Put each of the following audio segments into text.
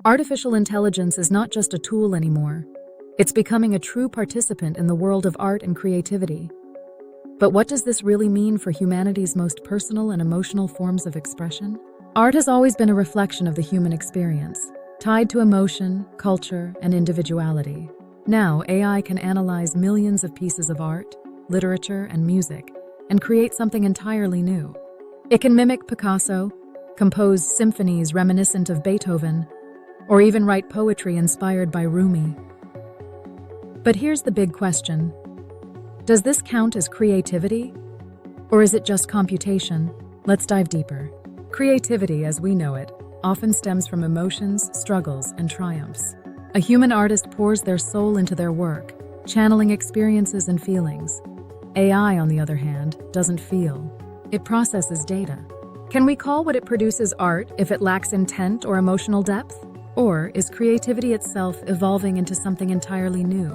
Artificial intelligence is not just a tool anymore. It's becoming a true participant in the world of art and creativity. But what does this really mean for humanity's most personal and emotional forms of expression? Art has always been a reflection of the human experience, tied to emotion, culture, and individuality. Now, AI can analyze millions of pieces of art, literature, and music, and create something entirely new. It can mimic Picasso, compose symphonies reminiscent of Beethoven, or even write poetry inspired by Rumi. But here's the big question. Does this count as creativity? Or is it just computation? Let's dive deeper. Creativity, as we know it, often stems from emotions, struggles, and triumphs. A human artist pours their soul into their work, channeling experiences and feelings. AI, on the other hand, doesn't feel. It processes data. Can we call what it produces art if it lacks intent or emotional depth? Or is creativity itself evolving into something entirely new,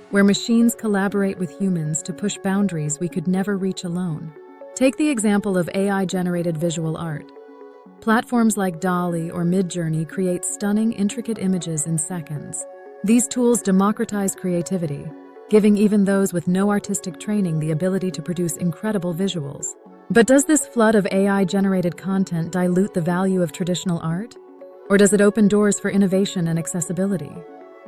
where machines collaborate with humans to push boundaries we could never reach alone? Take the example of AI-generated visual art. Platforms like DALL-E or Midjourney create stunning, intricate images in seconds. These tools democratize creativity, giving even those with no artistic training the ability to produce incredible visuals. But does this flood of AI-generated content dilute the value of traditional art? Or does it open doors for innovation and accessibility?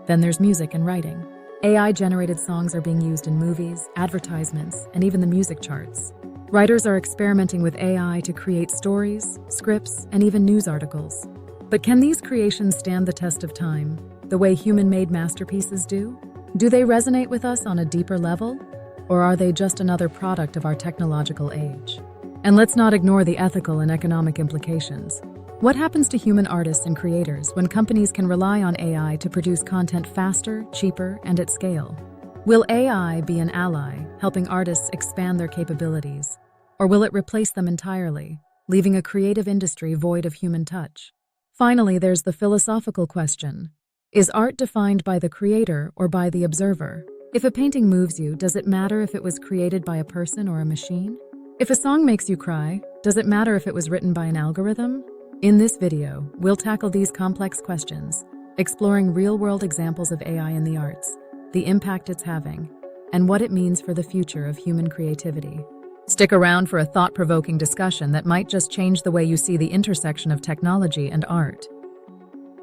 Then there's music and writing. AI-generated songs are being used in movies, advertisements, and even the music charts. Writers are experimenting with AI to create stories, scripts, and even news articles. But can these creations stand the test of time, the way human-made masterpieces do? Do they resonate with us on a deeper level? Or are they just another product of our technological age? And let's not ignore the ethical and economic implications. What happens to human artists and creators when companies can rely on AI to produce content faster, cheaper, and at scale? Will AI be an ally, helping artists expand their capabilities? Or will it replace them entirely, leaving a creative industry void of human touch? Finally, there's the philosophical question. Is art defined by the creator or by the observer? If a painting moves you, does it matter if it was created by a person or a machine? If a song makes you cry, does it matter if it was written by an algorithm? In this video, we'll tackle these complex questions, exploring real-world examples of AI in the arts, the impact it's having, and what it means for the future of human creativity. Stick around for a thought-provoking discussion that might just change the way you see the intersection of technology and art.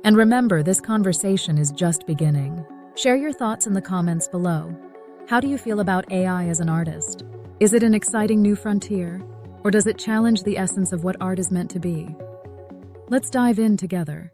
And remember, this conversation is just beginning. Share your thoughts in the comments below. How do you feel about AI as an artist? Is it an exciting new frontier, or does it challenge the essence of what art is meant to be? Let's dive in together.